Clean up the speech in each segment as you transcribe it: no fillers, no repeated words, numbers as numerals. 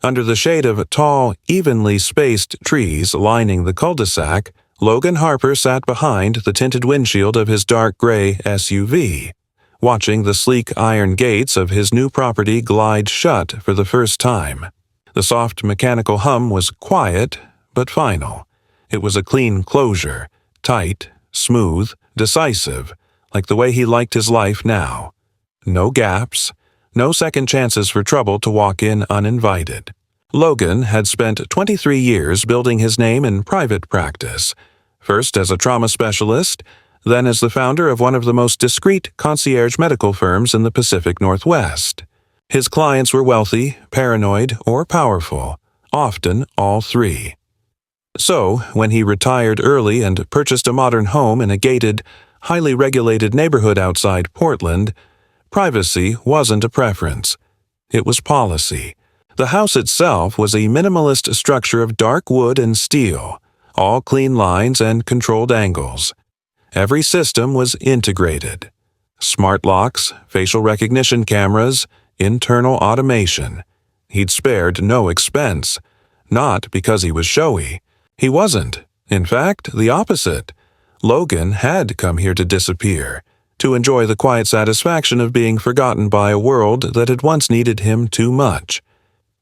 Under the shade of tall, evenly spaced trees lining the cul-de-sac, Logan Harper sat behind the tinted windshield of his dark gray SUV, watching the sleek iron gates of his new property glide shut for the first time. The soft mechanical hum was quiet, but final. It was a clean closure, tight, smooth, decisive, like the way he liked his life now. No gaps, no second chances for trouble to walk in uninvited. Logan had spent 23 years building his name in private practice, first as a trauma specialist, then as the founder of one of the most discreet concierge medical firms in the Pacific Northwest. His clients were wealthy, paranoid, or powerful, often all three. So, when he retired early and purchased a modern home in a gated, highly regulated neighborhood outside Portland, privacy wasn't a preference. It was policy. The house itself was a minimalist structure of dark wood and steel, all clean lines and controlled angles. Every system was integrated. Smart locks, facial recognition cameras, internal automation. He'd spared no expense, not because he was showy. He wasn't. In fact, the opposite. Logan had come here to disappear, to enjoy the quiet satisfaction of being forgotten by a world that had once needed him too much.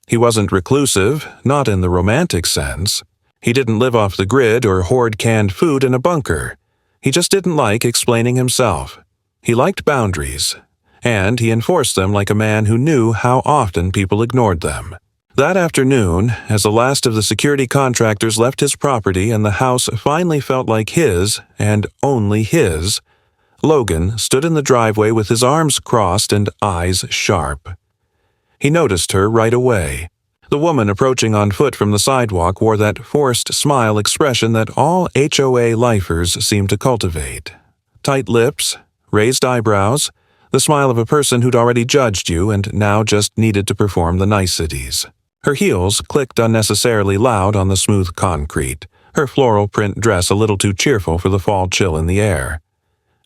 He wasn't reclusive, not in the romantic sense. He didn't live off the grid or hoard canned food in a bunker. He just didn't like explaining himself. He liked boundaries, and he enforced them like a man who knew how often people ignored them. That afternoon, as the last of the security contractors left his property and the house finally felt like his, and only his, Logan stood in the driveway with his arms crossed and eyes sharp. He noticed her right away. The woman approaching on foot from the sidewalk wore that forced smile expression that all HOA lifers seem to cultivate. Tight lips, raised eyebrows, the smile of a person who'd already judged you and now just needed to perform the niceties. Her heels clicked unnecessarily loud on the smooth concrete, her floral print dress a little too cheerful for the fall chill in the air.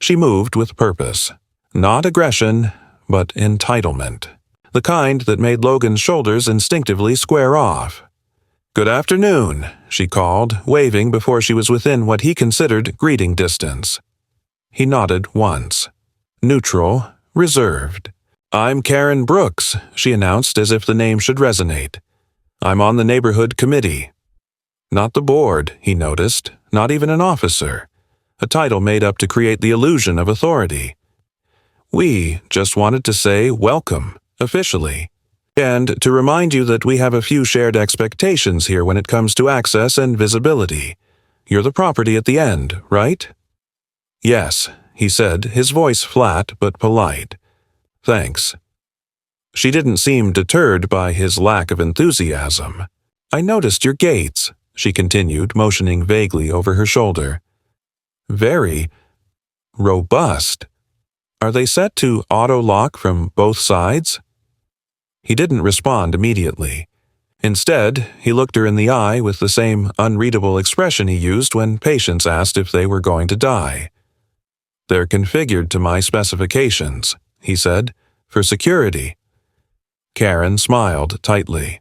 She moved with purpose. Not aggression, but entitlement. The kind that made Logan's shoulders instinctively square off. "Good afternoon," she called, waving before she was within what he considered greeting distance. He nodded once. Neutral, reserved. "I'm Karen Brooks," she announced as if the name should resonate. "I'm on the neighborhood committee." Not the board, he noticed, not even an officer. A title made up to create the illusion of authority. "We just wanted to say welcome, officially, and to remind you that we have a few shared expectations here when it comes to access and visibility. You're the property at the end, right?" "Yes," he said, his voice flat but polite. "Thanks." She didn't seem deterred by his lack of enthusiasm. "I noticed your gates," she continued, motioning vaguely over her shoulder. "Very robust. Are they set to auto-lock from both sides?" He didn't respond immediately. Instead, he looked her in the eye with the same unreadable expression he used when patients asked if they were going to die. "They're configured to my specifications," he said, "for security." Karen smiled tightly.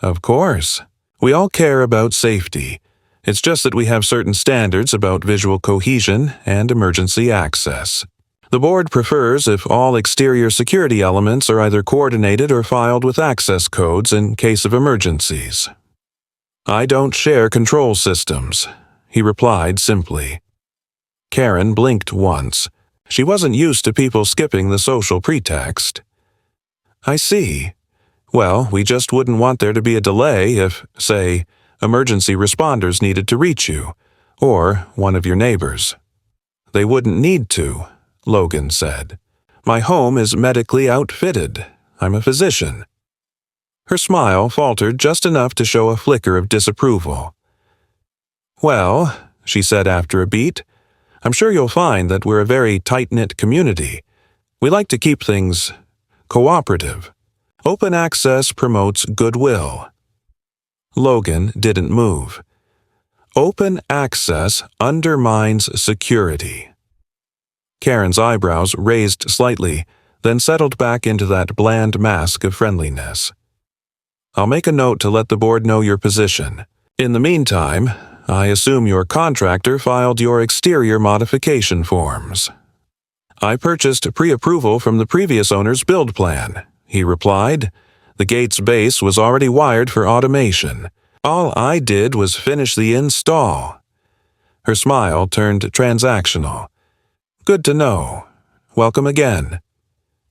"Of course. We all care about safety. It's just that we have certain standards about visual cohesion and emergency access. The board prefers if all exterior security elements are either coordinated or filed with access codes in case of emergencies." "I don't share control systems," he replied simply. Karen blinked once. She wasn't used to people skipping the social pretext. "I see. Well, we just wouldn't want there to be a delay if, say, emergency responders needed to reach you, or one of your neighbors." "They wouldn't need to," Logan said. "My home is medically outfitted. I'm a physician." Her smile faltered just enough to show a flicker of disapproval. "Well," she said after a beat, "I'm sure you'll find that we're a very tight-knit community. We like to keep things cooperative. Open access promotes goodwill." Logan didn't move. "Open access undermines security." Karen's eyebrows raised slightly, then settled back into that bland mask of friendliness. I'll make a note to let the board know your position. In the meantime, I assume your contractor filed your exterior modification forms." "I purchased pre-approval from the previous owner's build plan," he replied. "The gate's base was already wired for automation. All I did was finish the install." Her smile turned transactional. "Good to know. Welcome again."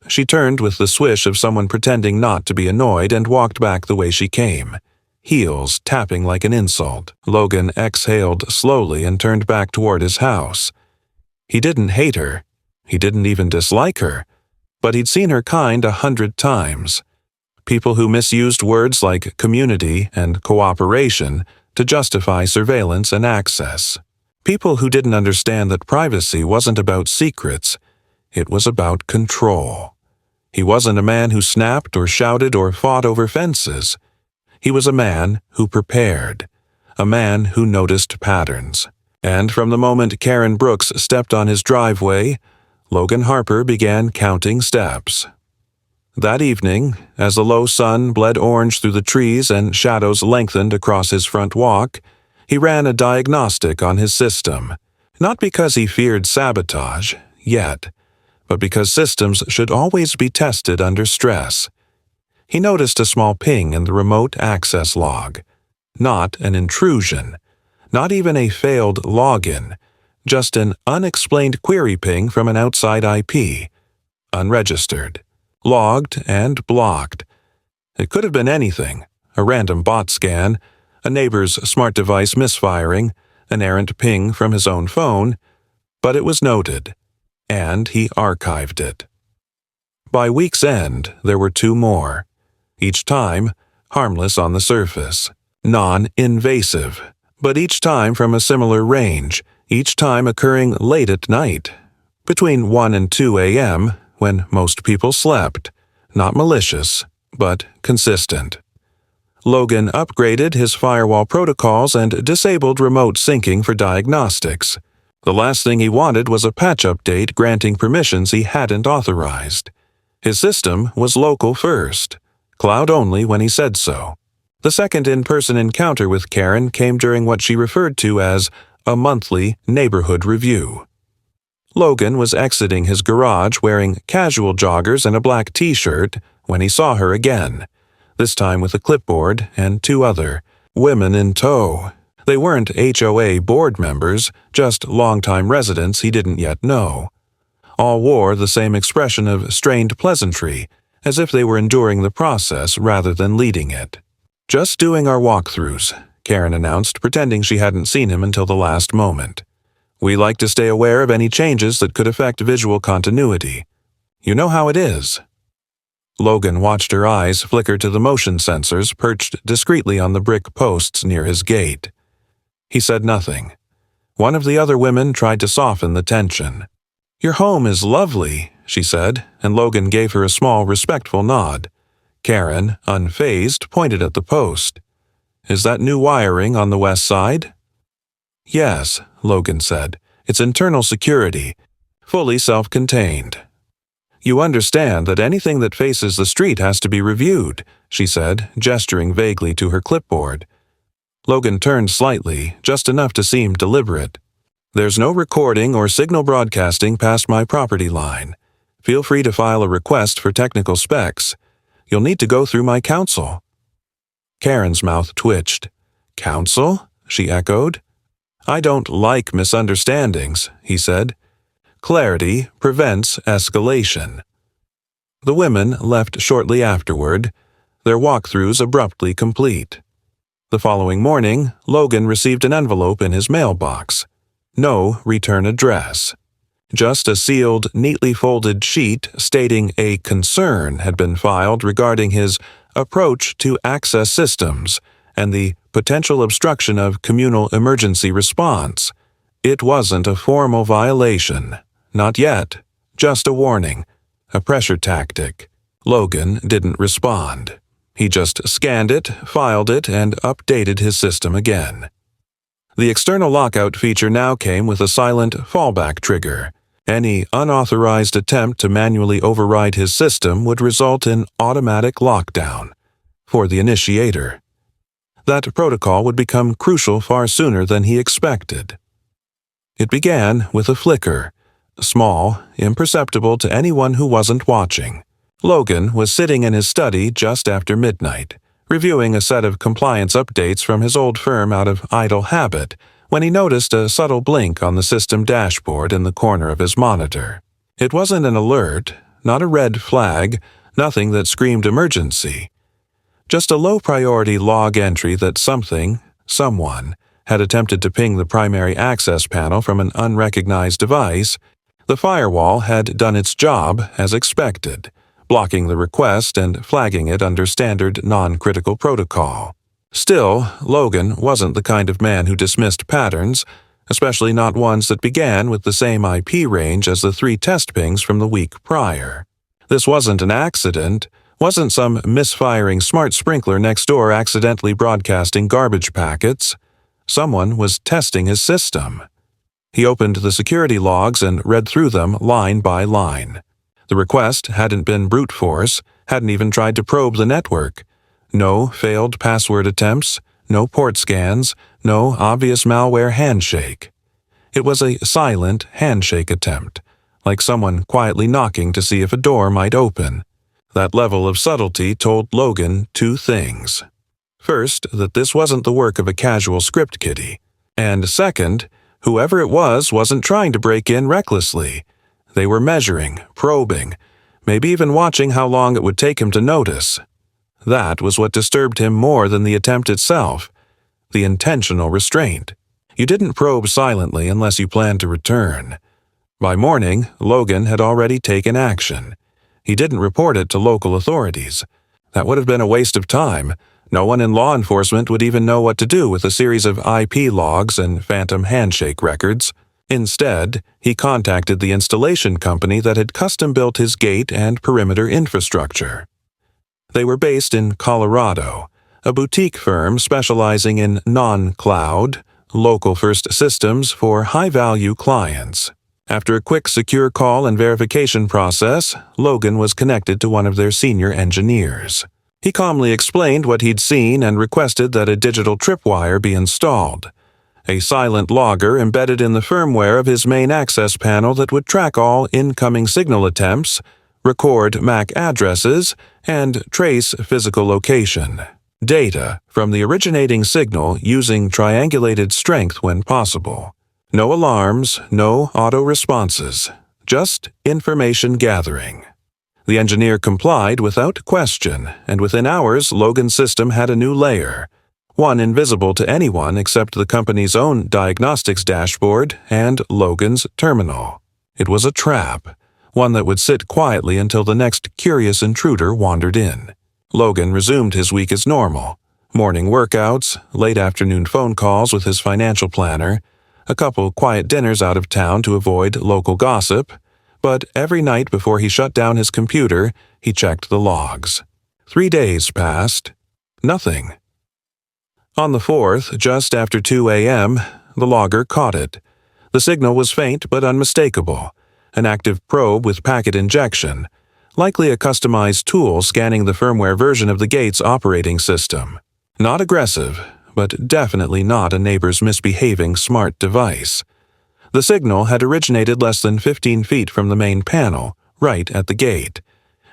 She turned with the swish of someone pretending not to be annoyed and walked back the way she came, heels tapping like an insult. Logan exhaled slowly and turned back toward his house. He didn't hate her. He didn't even dislike her. But he'd seen her kind 100 times. People who misused words like community and cooperation to justify surveillance and access. People who didn't understand that privacy wasn't about secrets. It was about control. He wasn't a man who snapped or shouted or fought over fences. He was a man who prepared. A man who noticed patterns. And from the moment Karen Brooks stepped on his driveway, Logan Harper began counting steps. That evening, as the low sun bled orange through the trees and shadows lengthened across his front walk, he ran a diagnostic on his system. Not because he feared sabotage, yet, but because systems should always be tested under stress. He noticed a small ping in the remote access log. Not an intrusion. Not even a failed login. Just an unexplained query ping from an outside IP. Unregistered. Logged and blocked. It could have been anything. A random bot scan, a neighbor's smart device misfiring, an errant ping from his own phone, but it was noted, and he archived it. By week's end, there were 2 more. Each time, harmless on the surface. Non-invasive, but each time from a similar range, each time occurring late at night, between 1 and 2 a.m., when most people slept. Not malicious, but consistent. Logan upgraded his firewall protocols and disabled remote syncing for diagnostics. The last thing he wanted was a patch update granting permissions he hadn't authorized. His system was local first, cloud only when he said so. The second in-person encounter with Karen came during what she referred to as a monthly neighborhood review. Logan was exiting his garage wearing casual joggers and a black t-shirt when he saw her again, this time with a clipboard and 2 other women in tow. They weren't HOA board members, just longtime residents he didn't yet know. All wore the same expression of strained pleasantry, as if they were enduring the process rather than leading it. "Just doing our walkthroughs," Karen announced, pretending she hadn't seen him until the last moment. "We like to stay aware of any changes that could affect visual continuity. You know how it is." Logan watched her eyes flicker to the motion sensors perched discreetly on the brick posts near his gate. He said nothing. One of the other women tried to soften the tension. "Your home is lovely," she said, and Logan gave her a small, respectful nod. Karen, unfazed, pointed at the post. "Is that new wiring on the west side?" "Yes," Logan said. "It's internal security, fully self-contained." "You understand that anything that faces the street has to be reviewed," she said, gesturing vaguely to her clipboard. Logan turned slightly, just enough to seem deliberate. "There's no recording or signal broadcasting past my property line. Feel free to file a request for technical specs. You'll need to go through my counsel." Karen's mouth twitched. "Counsel?" she echoed. "I don't like misunderstandings," he said. "Clarity prevents escalation." The women left shortly afterward, their walkthroughs abruptly complete. The following morning, Logan received an envelope in his mailbox. No return address. Just a sealed, neatly folded sheet stating a concern had been filed regarding his approach to access systems and the potential obstruction of communal emergency response. It wasn't a formal violation. Not yet. Just a warning. A pressure tactic. Logan didn't respond. He just scanned it, filed it, and updated his system again. The external lockout feature now came with a silent fallback trigger. Any unauthorized attempt to manually override his system would result in automatic lockdown. for the initiator. That protocol would become crucial far sooner than he expected. It began with a flicker, small, imperceptible to anyone who wasn't watching. Logan was sitting in his study just after midnight, reviewing a set of compliance updates from his old firm out of idle habit, when he noticed a subtle blink on the system dashboard in the corner of his monitor. It wasn't an alert, not a red flag, nothing that screamed emergency. Just a low-priority log entry that someone, had attempted to ping the primary access panel from an unrecognized device. The firewall had done its job as expected, blocking the request and flagging it under standard non-critical protocol. Still, Logan wasn't the kind of man who dismissed patterns, especially not ones that began with the same IP range as the 3 test pings from the week prior. This wasn't an accident, wasn't some misfiring smart sprinkler next door accidentally broadcasting garbage packets. Someone was testing his system. He opened the security logs and read through them line by line. The request hadn't been brute force, hadn't even tried to probe the network. No failed password attempts, no port scans, no obvious malware handshake. It was a silent handshake attempt, like someone quietly knocking to see if a door might open. That level of subtlety told Logan 2 things. First, that this wasn't the work of a casual script kiddie. And second, whoever it was wasn't trying to break in recklessly. They were measuring, probing, maybe even watching how long it would take him to notice. That was what disturbed him more than the attempt itself, the intentional restraint. You didn't probe silently unless you planned to return. By morning, Logan had already taken action. He didn't report it to local authorities. That would have been a waste of time. No one in law enforcement would even know what to do with a series of IP logs and phantom handshake records. Instead, he contacted the installation company that had custom-built his gate and perimeter infrastructure. They were based in Colorado, a boutique firm specializing in non-cloud, local-first systems for high-value clients. After a quick secure call and verification process, Logan was connected to one of their senior engineers. He calmly explained what he'd seen and requested that a digital tripwire be installed, a silent logger embedded in the firmware of his main access panel that would track all incoming signal attempts, record MAC addresses, and trace physical location. Data from the originating signal using triangulated strength when possible. No alarms, no auto-responses, just information gathering. The engineer complied without question, and within hours Logan's system had a new layer, one invisible to anyone except the company's own diagnostics dashboard and Logan's terminal. It was a trap, one that would sit quietly until the next curious intruder wandered in. Logan resumed his week as normal. Morning workouts, late afternoon phone calls with his financial planner, a couple quiet dinners out of town to avoid local gossip, but every night before he shut down his computer, he checked the logs. 3 days passed. Nothing. On the 4th, just after 2 a.m., the logger caught it. The signal was faint but unmistakable, an active probe with packet injection, likely a customized tool scanning the firmware version of the gate's operating system. Not aggressive, but definitely not a neighbor's misbehaving smart device. The signal had originated less than 15 feet from the main panel, right at the gate,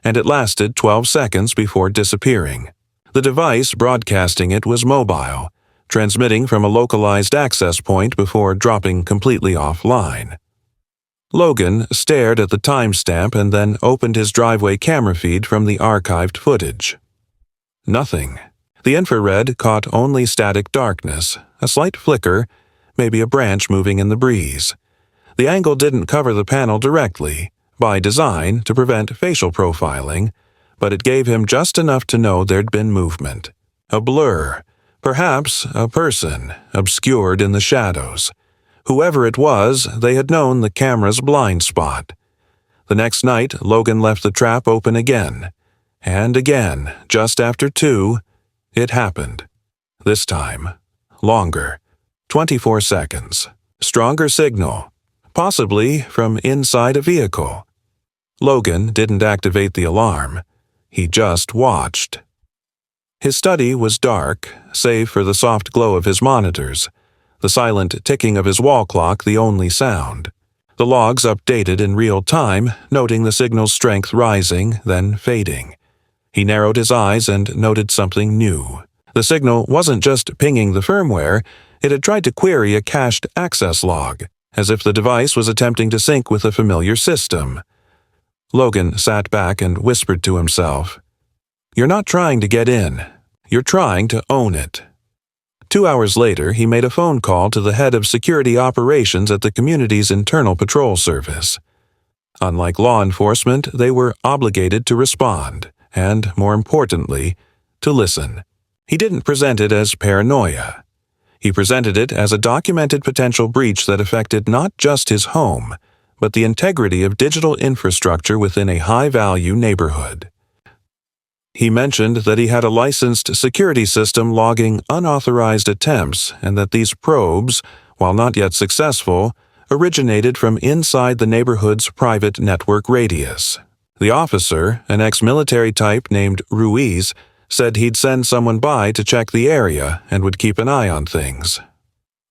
and it lasted 12 seconds before disappearing. The device broadcasting it was mobile, transmitting from a localized access point before dropping completely offline. Logan stared at the timestamp and then opened his driveway camera feed from the archived footage. Nothing. The infrared caught only static darkness, a slight flicker, maybe a branch moving in the breeze. The angle didn't cover the panel directly, by design to prevent facial profiling, but it gave him just enough to know there'd been movement. A blur, perhaps a person, obscured in the shadows. Whoever it was, they had known the camera's blind spot. The next night, Logan left the trap open again. And again, just after 2, it happened. This time, longer. 24 seconds. Stronger signal. Possibly from inside a vehicle. Logan didn't activate the alarm. He just watched. His study was dark, save for the soft glow of his monitors, the silent ticking of his wall clock the only sound. The logs updated in real time, noting the signal's strength rising, then fading. He narrowed his eyes and noted something new. The signal wasn't just pinging the firmware, it had tried to query a cached access log, as if the device was attempting to sync with a familiar system. Logan sat back and whispered to himself, "You're not trying to get in. You're trying to own it." 2 hours later, he made a phone call to the head of security operations at the community's internal patrol service. Unlike law enforcement, they were obligated to respond, and, more importantly, to listen. He didn't present it as paranoia. He presented it as a documented potential breach that affected not just his home, but the integrity of digital infrastructure within a high-value neighborhood. He mentioned that he had a licensed security system logging unauthorized attempts and that these probes, while not yet successful, originated from inside the neighborhood's private network radius. The officer, an ex-military type named Ruiz, said he'd send someone by to check the area and would keep an eye on things.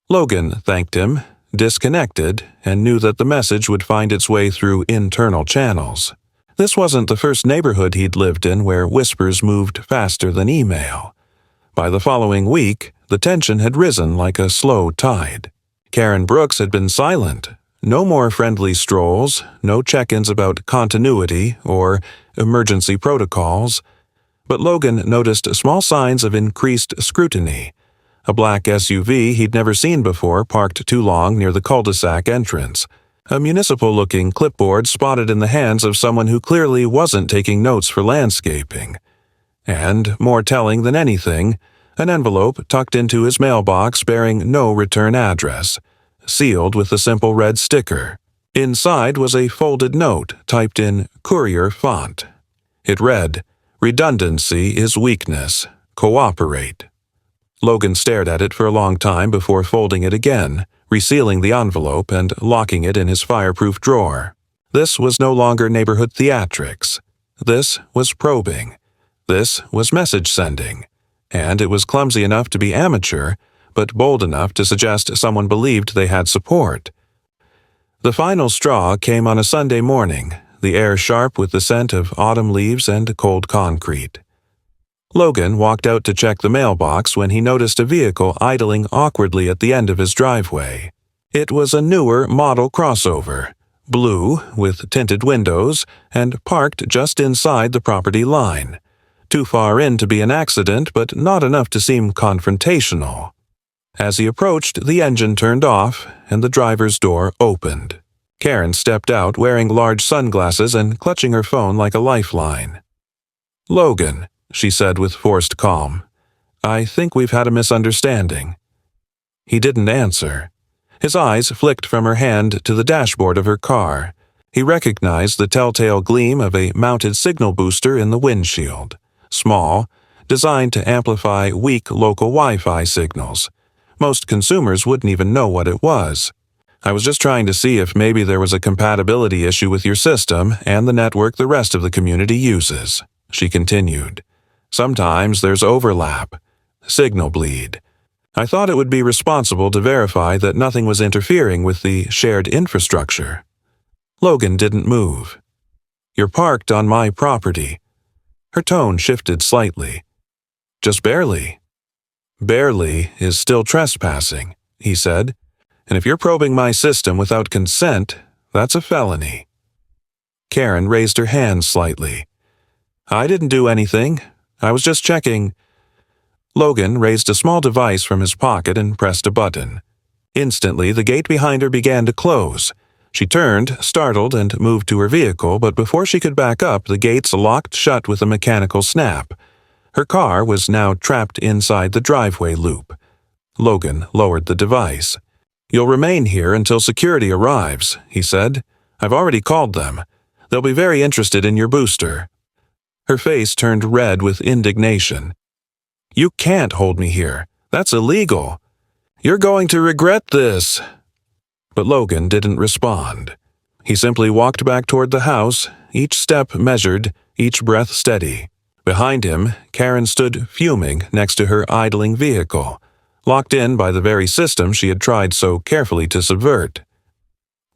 Logan thanked him, disconnected, and knew that the message would find its way through internal channels. This wasn't the first neighborhood he'd lived in where whispers moved faster than email. By the following week, the tension had risen like a slow tide. Karen Brooks had been silent. No more friendly strolls, no check-ins about continuity or emergency protocols. But Logan noticed small signs of increased scrutiny. A black SUV he'd never seen before parked too long near the cul-de-sac entrance. A municipal-looking clipboard spotted in the hands of someone who clearly wasn't taking notes for landscaping. And, more telling than anything, an envelope tucked into his mailbox bearing no return address, sealed with a simple red sticker. Inside was a folded note typed in courier font. It read, "Redundancy is weakness. Cooperate." Logan stared at it for a long time before folding it again, resealing the envelope and locking it in his fireproof drawer. This was no longer neighborhood theatrics. This was probing. This was message sending. And it was clumsy enough to be amateur, but bold enough to suggest someone believed they had support. The final straw came on a Sunday morning, the air sharp with the scent of autumn leaves and cold concrete. Logan walked out to check the mailbox when he noticed a vehicle idling awkwardly at the end of his driveway. It was a newer model crossover, blue, with tinted windows, and parked just inside the property line. Too far in to be an accident, but not enough to seem confrontational. As he approached, the engine turned off, and the driver's door opened. Karen stepped out wearing large sunglasses and clutching her phone like a lifeline. "Logan," she said with forced calm, "I think we've had a misunderstanding." He didn't answer. His eyes flicked from her hand to the dashboard of her car. He recognized the telltale gleam of a mounted signal booster in the windshield. Small, designed to amplify weak local Wi-Fi signals. Most consumers wouldn't even know what it was. "I was just trying to see if maybe there was a compatibility issue with your system and the network the rest of the community uses," she continued. "Sometimes there's overlap, signal bleed. I thought it would be responsible to verify that nothing was interfering with the shared infrastructure." Logan didn't move. "You're parked on my property." Her tone shifted slightly. "Just barely." "Barely is still trespassing," he said. "And if you're probing my system without consent, that's a felony." Karen raised her hand slightly. "I didn't do anything. I was just checking." Logan raised a small device from his pocket and pressed a button. Instantly, the gate behind her began to close. She turned, startled, and moved to her vehicle, but before she could back up, the gates locked shut with a mechanical snap. Her car was now trapped inside the driveway loop. Logan lowered the device. "You'll remain here until security arrives," he said. "I've already called them. They'll be very interested in your booster." Her face turned red with indignation. "You can't hold me here. That's illegal. You're going to regret this." But Logan didn't respond. He simply walked back toward the house, each step measured, each breath steady. Behind him, Karen stood fuming next to her idling vehicle, locked in by the very system she had tried so carefully to subvert.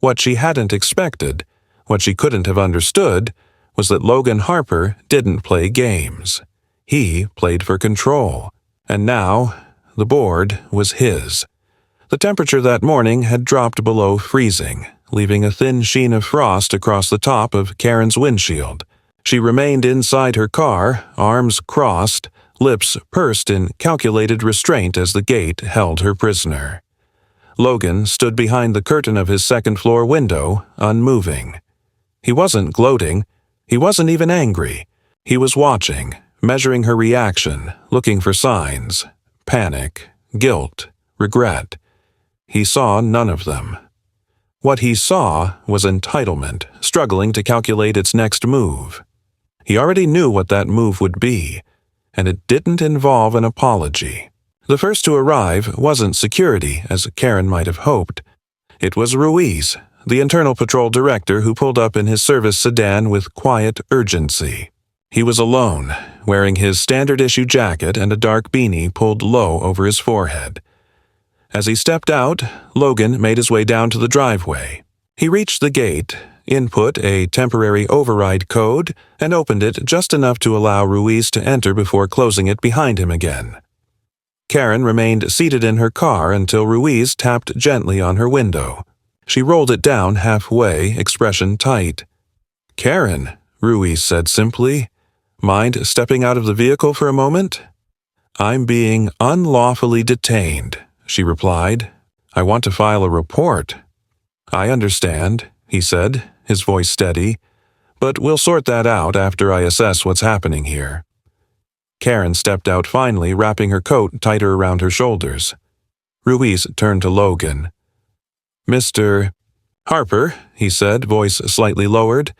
What she hadn't expected, what she couldn't have understood, was that Logan Harper didn't play games. He played for control, and now the board was his. The temperature that morning had dropped below freezing, leaving a thin sheen of frost across the top of Karen's windshield. She remained inside her car, arms crossed, lips pursed in calculated restraint as the gate held her prisoner. Logan stood behind the curtain of his second-floor window, unmoving. He wasn't gloating. He wasn't even angry. He was watching, measuring her reaction, looking for signs. Panic, guilt, regret. He saw none of them. What he saw was entitlement, struggling to calculate its next move. He already knew what that move would be, and it didn't involve an apology. The first to arrive wasn't security, as Karen might have hoped. It was Ruiz, the internal patrol director who pulled up in his service sedan with quiet urgency. He was alone, wearing his standard-issue jacket and a dark beanie pulled low over his forehead. As he stepped out, Logan made his way down to the driveway. He reached the gate, input a temporary override code, and opened it just enough to allow Ruiz to enter before closing it behind him again. Karen remained seated in her car until Ruiz tapped gently on her window. She rolled it down halfway, expression tight. "Karen," Ruiz said simply, "mind stepping out of the vehicle for a moment?" "I'm being unlawfully detained," she replied. "I want to file a report." "I understand," he said, his voice steady, "but we'll sort that out after I assess what's happening here." Karen stepped out finally, wrapping her coat tighter around her shoulders. Ruiz turned to Logan. "Mr. Harper," he said, voice slightly lowered,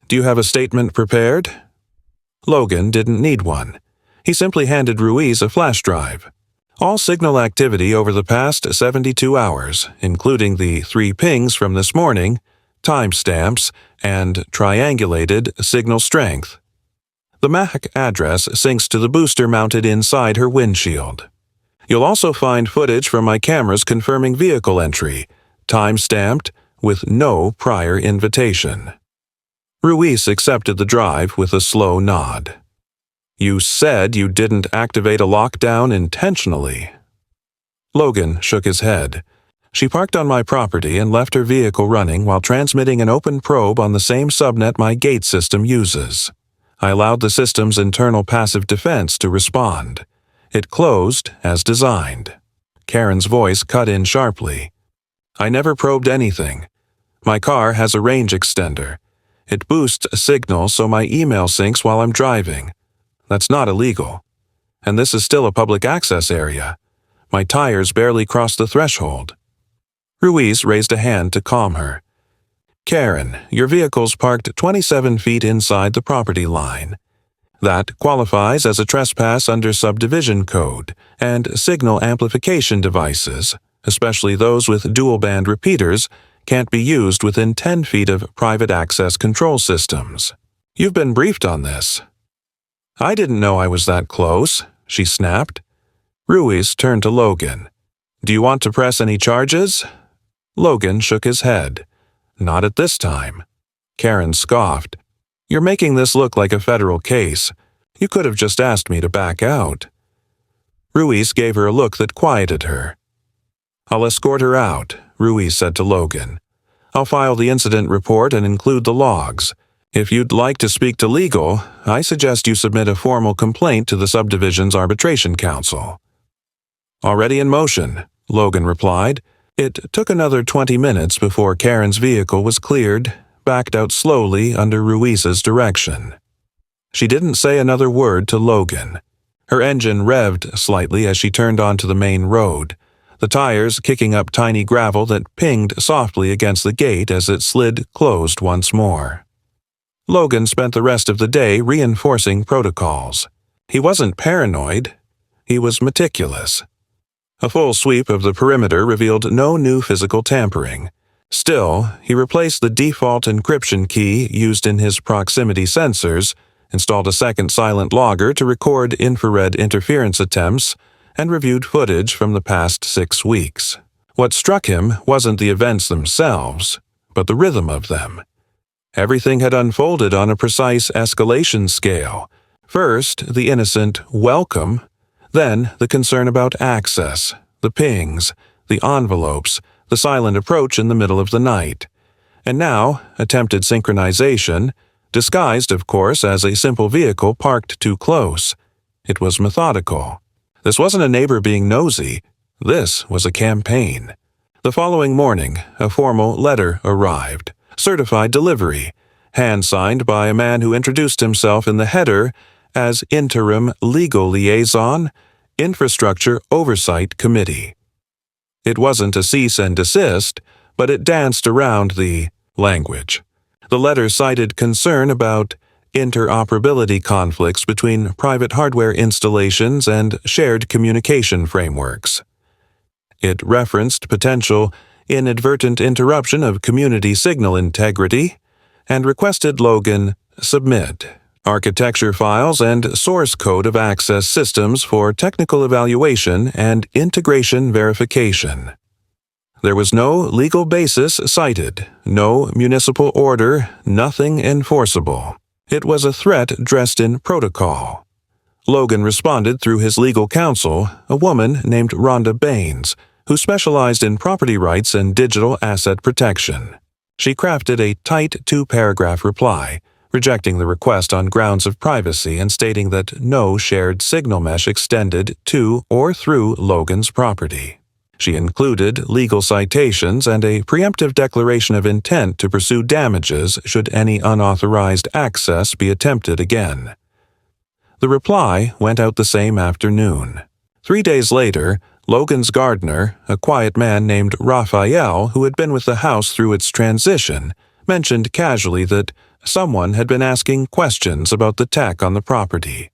"do you have a statement prepared?" Logan didn't need one. He simply handed Ruiz a flash drive. All signal activity over the past 72 hours, including the 3 pings from this morning, timestamps, and triangulated signal strength. The MAC address syncs to the booster mounted inside her windshield. You'll also find footage from my cameras confirming vehicle entry, time-stamped, with no prior invitation. Ruiz accepted the drive with a slow nod. "You said you didn't activate a lockdown intentionally." Logan shook his head. "She parked on my property and left her vehicle running while transmitting an open probe on the same subnet my gate system uses. I allowed the system's internal passive defense to respond. It closed as designed." Karen's voice cut in sharply. "I never probed anything. My car has a range extender. It boosts a signal so my email syncs while I'm driving. That's not illegal. And this is still a public access area. My tires barely crossed the threshold." Ruiz raised a hand to calm her. "Karen, your vehicle's parked 27 feet inside the property line. That qualifies as a trespass under subdivision code, and signal amplification devices, especially those with dual-band repeaters, can't be used within 10 feet of private access control systems. You've been briefed on this." "I didn't know I was that close," she snapped. Ruiz turned to Logan. "Do you want to press any charges?" Logan shook his head. "Not at this time." Karen scoffed. "You're making this look like a federal case. You could have just asked me to back out." Ruiz gave her a look that quieted her. "I'll escort her out," Ruiz said to Logan. "I'll file the incident report and include the logs. If you'd like to speak to legal, I suggest you submit a formal complaint to the subdivision's arbitration council." "Already in motion," Logan replied. It took another 20 minutes before Karen's vehicle was cleared, backed out slowly under Ruiz's direction. She didn't say another word to Logan. Her engine revved slightly as she turned onto the main road, the tires kicking up tiny gravel that pinged softly against the gate as it slid closed once more. Logan spent the rest of the day reinforcing protocols. He wasn't paranoid. He was meticulous. A full sweep of the perimeter revealed no new physical tampering. Still, he replaced the default encryption key used in his proximity sensors installed a second silent logger to record infrared interference attempts, and reviewed footage from the past 6 weeks. What struck him wasn't the events themselves, but the rhythm of them. Everything had unfolded on a precise escalation scale. First, the innocent welcome, then the concern about access, the pings, the envelopes, the silent approach in the middle of the night. And now, attempted synchronization, disguised, of course, as a simple vehicle parked too close. It was methodical. This wasn't a neighbor being nosy. This was a campaign. The following morning, a formal letter arrived. Certified delivery, hand-signed by a man who introduced himself in the header as Interim Legal Liaison, Infrastructure Oversight Committee. It wasn't a cease and desist, but it danced around the language. The letter cited concern about interoperability conflicts between private hardware installations and shared communication frameworks. It referenced potential inadvertent interruption of community signal integrity and requested Logan submit architecture files and source code of access systems for technical evaluation and integration verification. There was no legal basis cited, no municipal order, nothing enforceable. It was a threat dressed in protocol. Logan responded through his legal counsel, a woman named Rhonda Baines, who specialized in property rights and digital asset protection. She crafted a tight 2-paragraph reply, rejecting the request on grounds of privacy and stating that no shared signal mesh extended to or through Logan's property. She included legal citations and a preemptive declaration of intent to pursue damages should any unauthorized access be attempted again. The reply went out the same afternoon. 3 days later, Logan's gardener, a quiet man named Raphael who had been with the house through its transition, mentioned casually that someone had been asking questions about the tech on the property.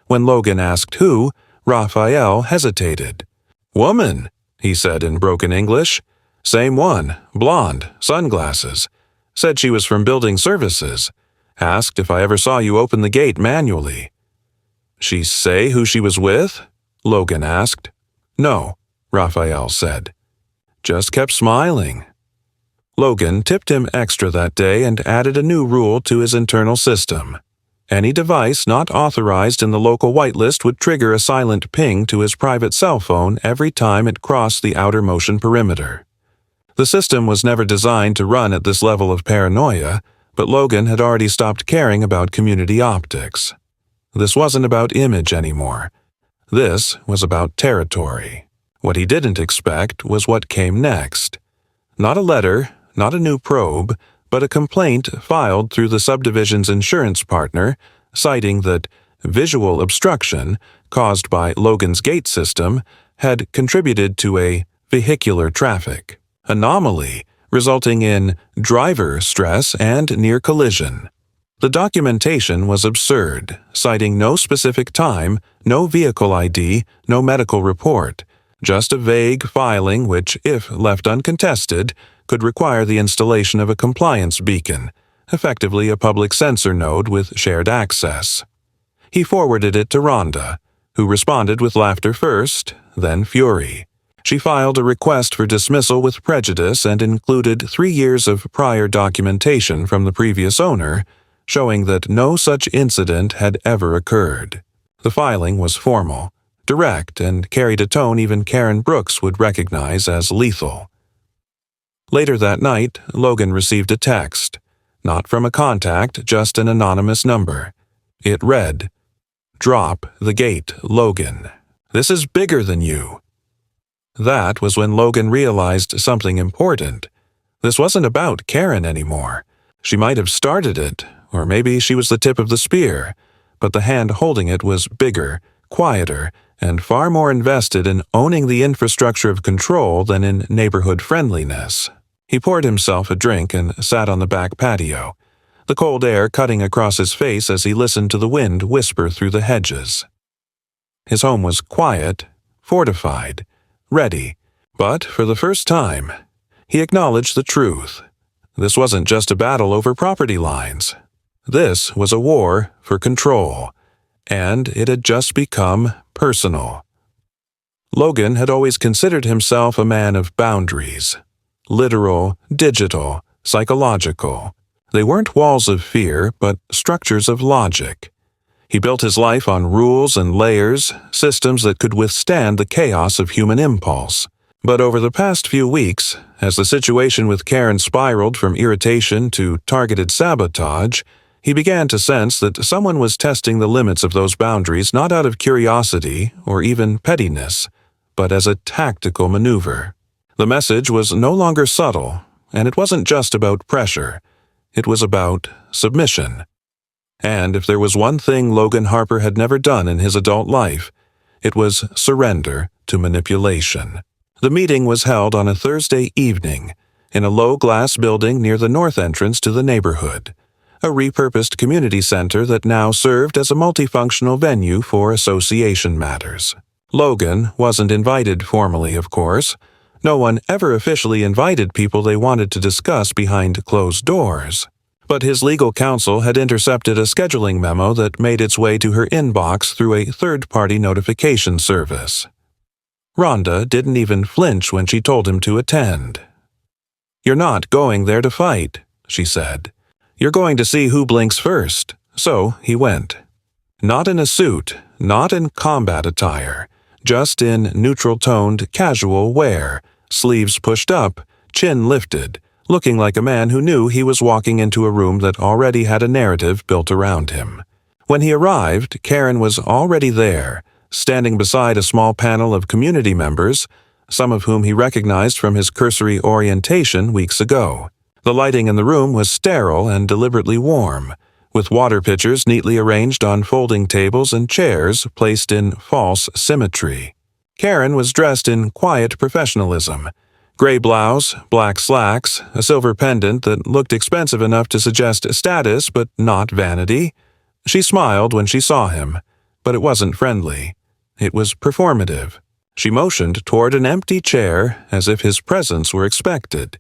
When Logan asked who, Raphael hesitated. "Woman," he said in broken English. "Same one, blonde, sunglasses. Said she was from building services. Asked if I ever saw you open the gate manually." "She say who she was with?" Logan asked. "No," Raphael said. "Just kept smiling." Logan tipped him extra that day and added a new rule to his internal system. Any device not authorized in the local whitelist would trigger a silent ping to his private cell phone every time it crossed the outer motion perimeter. The system was never designed to run at this level of paranoia, but Logan had already stopped caring about community optics. This wasn't about image anymore. This was about territory. What he didn't expect was what came next. Not a letter, not a new probe, but a complaint filed through the subdivision's insurance partner, citing that visual obstruction caused by Logan's gate system had contributed to a vehicular traffic anomaly, resulting in driver stress and near collision. The documentation was absurd, citing no specific time, no vehicle ID, no medical report, just a vague filing which, if left uncontested, could require the installation of a compliance beacon, effectively a public sensor node with shared access. He forwarded it to Rhonda, who responded with laughter first, then fury. She filed a request for dismissal with prejudice and included 3 years of prior documentation from the previous owner, showing that no such incident had ever occurred. The filing was formal, direct, and carried a tone even Karen Brooks would recognize as lethal. Later that night, Logan received a text, not from a contact, just an anonymous number. It read, "Drop the gate, Logan. This is bigger than you." That was when Logan realized something important. This wasn't about Karen anymore. She might have started it, or maybe she was the tip of the spear, but the hand holding it was bigger, quieter, and far more invested in owning the infrastructure of control than in neighborhood friendliness. He poured himself a drink and sat on the back patio, the cold air cutting across his face as he listened to the wind whisper through the hedges. His home was quiet, fortified, ready, but for the first time, he acknowledged the truth. This wasn't just a battle over property lines. This was a war for control, and it had just become personal. Logan had always considered himself a man of boundaries. Literal, digital, psychological. They weren't walls of fear, but structures of logic. He built his life on rules and layers, systems that could withstand the chaos of human impulse. But over the past few weeks, as the situation with Karen spiraled from irritation to targeted sabotage, he began to sense that someone was testing the limits of those boundaries not out of curiosity or even pettiness, but as a tactical maneuver. The message was no longer subtle, and it wasn't just about pressure. It was about submission. And if there was one thing Logan Harper had never done in his adult life, it was surrender to manipulation. The meeting was held on a Thursday evening in a low-glass building near the north entrance to the neighborhood, a repurposed community center that now served as a multifunctional venue for association matters. Logan wasn't invited formally, of course. No one ever officially invited people they wanted to discuss behind closed doors. But his legal counsel had intercepted a scheduling memo that made its way to her inbox through a third-party notification service. Rhonda didn't even flinch when she told him to attend. "You're not going there to fight," she said. "You're going to see who blinks first." So he went. Not in a suit, not in combat attire, just in neutral-toned, casual wear, sleeves pushed up, chin lifted, looking like a man who knew he was walking into a room that already had a narrative built around him. When he arrived, Karen was already there, standing beside a small panel of community members, some of whom he recognized from his cursory orientation weeks ago. The lighting in the room was sterile and deliberately warm, with water pitchers neatly arranged on folding tables and chairs placed in false symmetry. Karen was dressed in quiet professionalism. Gray blouse, black slacks, a silver pendant that looked expensive enough to suggest status but not vanity. She smiled when she saw him, but it wasn't friendly. It was performative. She motioned toward an empty chair as if his presence were expected.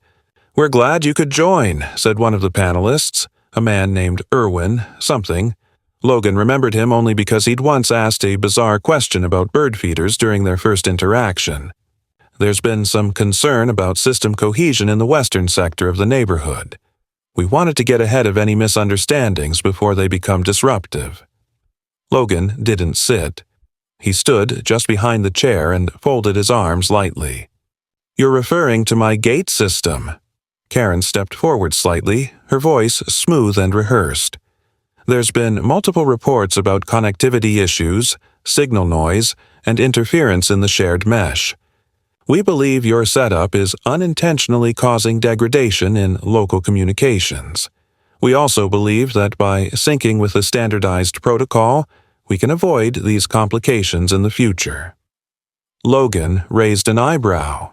"We're glad you could join," said one of the panelists, a man named Irwin something. Logan remembered him only because he'd once asked a bizarre question about bird feeders during their first interaction. "There's been some concern about system cohesion in the western sector of the neighborhood. We wanted to get ahead of any misunderstandings before they become disruptive." Logan didn't sit. He stood just behind the chair and folded his arms lightly. "You're referring to my gate system." Karen stepped forward slightly, her voice smooth and rehearsed. "There's been multiple reports about connectivity issues, signal noise, and interference in the shared mesh. We believe your setup is unintentionally causing degradation in local communications. We also believe that by syncing with a standardized protocol, we can avoid these complications in the future." Logan raised an eyebrow.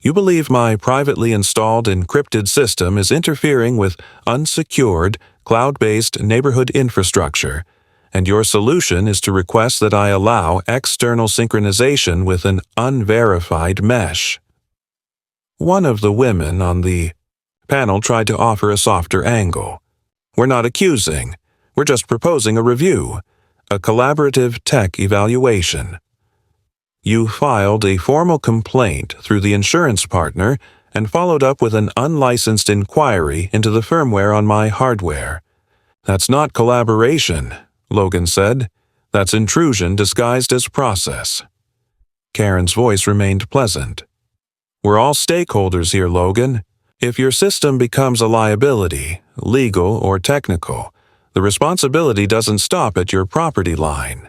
"You believe my privately installed encrypted system is interfering with unsecured, cloud-based neighborhood infrastructure, and your solution is to request that I allow external synchronization with an unverified mesh." One of the women on the panel tried to offer a softer angle. "We're not accusing. We're just proposing a review, a collaborative tech evaluation. You filed a formal complaint through the insurance partner and followed up with an unlicensed inquiry into the firmware on my hardware. That's not collaboration," Logan said. "That's intrusion disguised as process." Karen's voice remained pleasant. "We're all stakeholders here, Logan. If your system becomes a liability, legal or technical, the responsibility doesn't stop at your property line."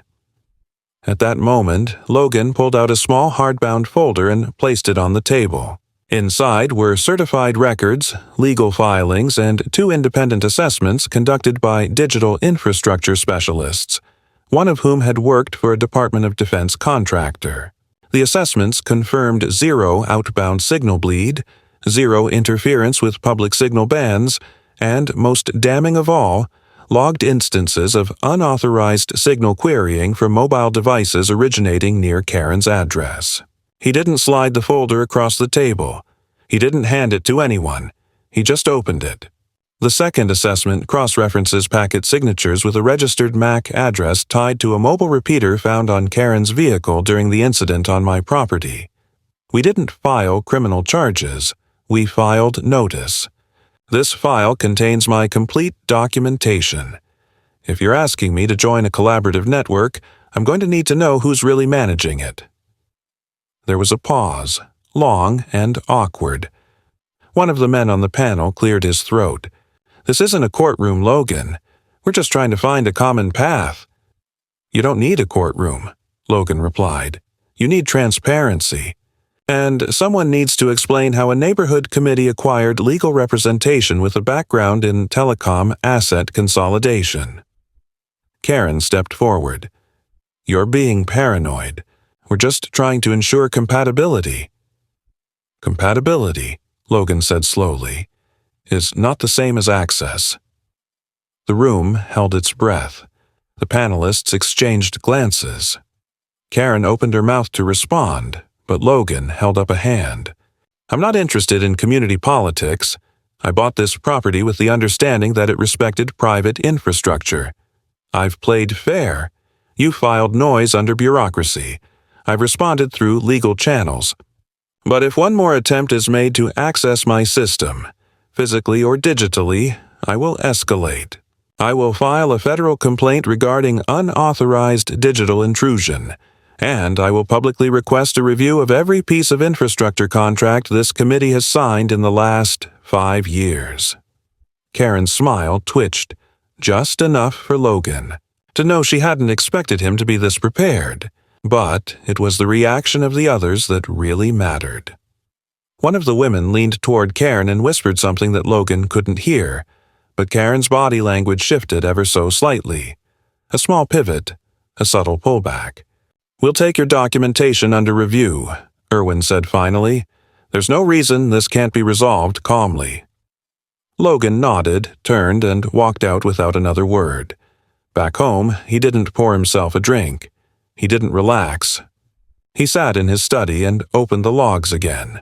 At that moment, Logan pulled out a small hardbound folder and placed it on the table. Inside were certified records, legal filings, and 2 independent assessments conducted by digital infrastructure specialists, one of whom had worked for a Department of Defense contractor. The assessments confirmed 0 outbound signal bleed, 0 interference with public signal bands, and, most damning of all, logged instances of unauthorized signal querying from mobile devices originating near Karen's address. He didn't slide the folder across the table. He didn't hand it to anyone. He just opened it. The second assessment cross-references packet signatures with a registered MAC address tied to a mobile repeater found on Karen's vehicle during the incident on my property. We didn't file criminal charges. We filed notice. This file contains my complete documentation. If you're asking me to join a collaborative network, I'm going to need to know who's really managing it. There was a pause, long and awkward. One of the men on the panel cleared his throat. "This isn't a courtroom, Logan. We're just trying to find a common path." "You don't need a courtroom," Logan replied. "You need transparency. And someone needs to explain how a neighborhood committee acquired legal representation with a background in telecom asset consolidation." Karen stepped forward. "You're being paranoid. We're just trying to ensure compatibility." "Compatibility," Logan said slowly, "is not the same as access." The room held its breath. The panelists exchanged glances. Karen opened her mouth to respond, but Logan held up a hand. "I'm not interested in community politics. I bought this property with the understanding that it respected private infrastructure. I've played fair. You filed noise under bureaucracy. I've responded through legal channels. But if one more attempt is made to access my system, physically or digitally, I will escalate. I will file a federal complaint regarding unauthorized digital intrusion, and I will publicly request a review of every piece of infrastructure contract this committee has signed in the last 5 years. Karen's smile twitched, just enough for Logan to know she hadn't expected him to be this prepared. But it was the reaction of the others that really mattered. One of the women leaned toward Karen and whispered something that Logan couldn't hear, but Karen's body language shifted ever so slightly. A small pivot, a subtle pullback. "We'll take your documentation under review," Irwin said finally. "There's no reason this can't be resolved calmly." Logan nodded, turned, and walked out without another word. Back home, he didn't pour himself a drink. He didn't relax. He sat in his study and opened the logs again.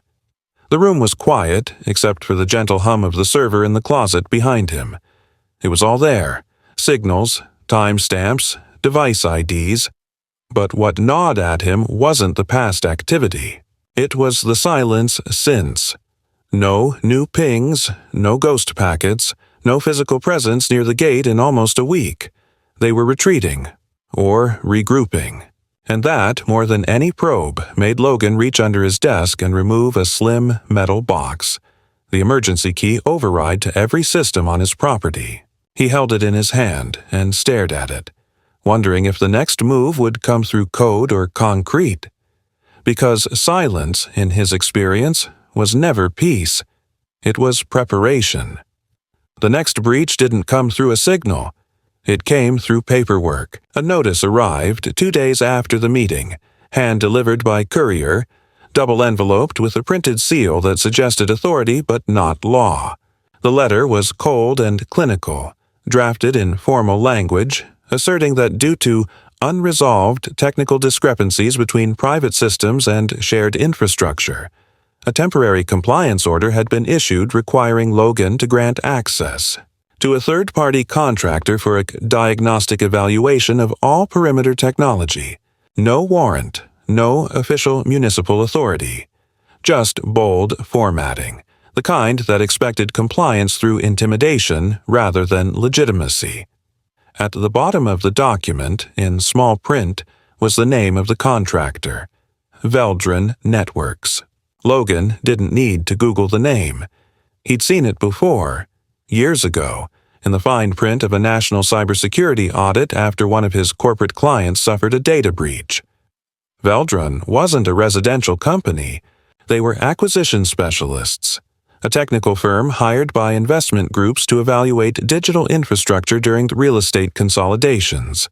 The room was quiet, except for the gentle hum of the server in the closet behind him. It was all there: signals, timestamps, device IDs. But what gnawed at him wasn't the past activity. It was the silence since. No new pings, no ghost packets, no physical presence near the gate in almost a week. They were retreating. Or regrouping. And that, more than any probe, made Logan reach under his desk and remove a slim metal box, the emergency key override to every system on his property. He held it in his hand and stared at it, wondering if the next move would come through code or concrete. Because silence, in his experience, was never peace. It was preparation. The next breach didn't come through a signal. It came through paperwork. A notice arrived 2 days after the meeting, hand-delivered by courier, double-enveloped with a printed seal that suggested authority but not law. The letter was cold and clinical, drafted in formal language, asserting that due to unresolved technical discrepancies between private systems and shared infrastructure, a temporary compliance order had been issued requiring Logan to grant access to a third-party contractor for a diagnostic evaluation of all perimeter technology. No warrant, no official municipal authority. Just bold formatting, the kind that expected compliance through intimidation rather than legitimacy. At the bottom of the document, in small print, was the name of the contractor, Veldran Networks. Logan didn't need to Google the name. He'd seen it before, years ago, in the fine print of a national cybersecurity audit after one of his corporate clients suffered a data breach. Veldran wasn't a residential company. They were acquisition specialists, a technical firm hired by investment groups to evaluate digital infrastructure during real estate consolidations.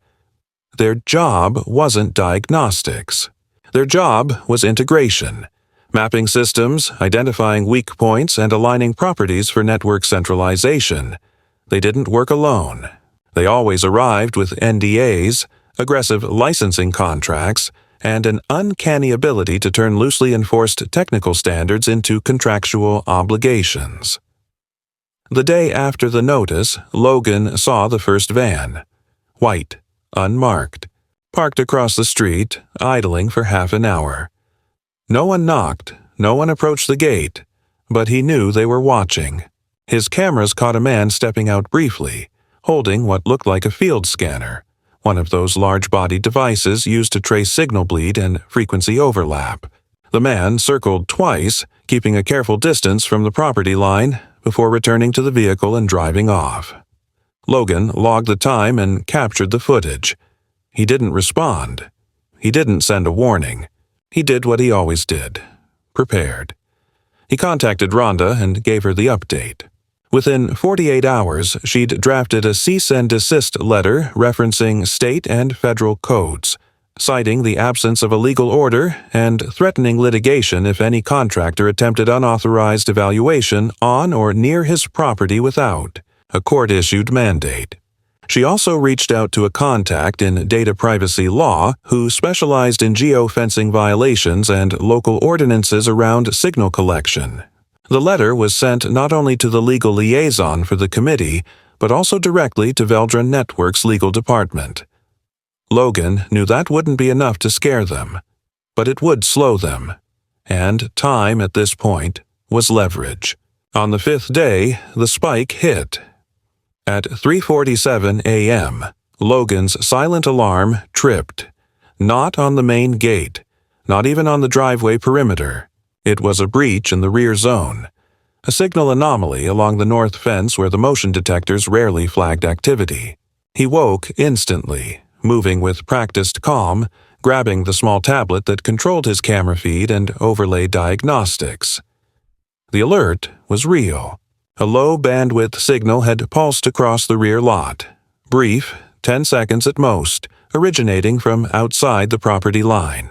Their job wasn't diagnostics. Their job was integration, mapping systems, identifying weak points, and aligning properties for network centralization. They didn't work alone. They always arrived with NDAs, aggressive licensing contracts, and an uncanny ability to turn loosely enforced technical standards into contractual obligations. The day after the notice, Logan saw the first van. White, unmarked, parked across the street, idling for half an hour. No one knocked, no one approached the gate, but he knew they were watching. His cameras caught a man stepping out briefly, holding what looked like a field scanner, one of those large-bodied devices used to trace signal bleed and frequency overlap. The man circled twice, keeping a careful distance from the property line, before returning to the vehicle and driving off. Logan logged the time and captured the footage. He didn't respond. He didn't send a warning. He did what he always did. Prepared. He contacted Rhonda and gave her the update. Within 48 hours, she'd drafted a cease and desist letter referencing state and federal codes, citing the absence of a legal order and threatening litigation if any contractor attempted unauthorized evaluation on or near his property without a court-issued mandate. She also reached out to a contact in data privacy law who specialized in geofencing violations and local ordinances around signal collection. The letter was sent not only to the legal liaison for the committee, but also directly to Veldran Network's legal department. Logan knew that wouldn't be enough to scare them, but it would slow them. And time at this point was leverage. On the fifth day, the spike hit. At 3:47 a.m., Logan's silent alarm tripped. Not on the main gate, not even on the driveway perimeter. It was a breach in the rear zone, a signal anomaly along the north fence where the motion detectors rarely flagged activity. He woke instantly, moving with practiced calm, grabbing the small tablet that controlled his camera feed and overlay diagnostics. The alert was real. A low-bandwidth signal had pulsed across the rear lot, brief, 10 seconds at most, originating from outside the property line.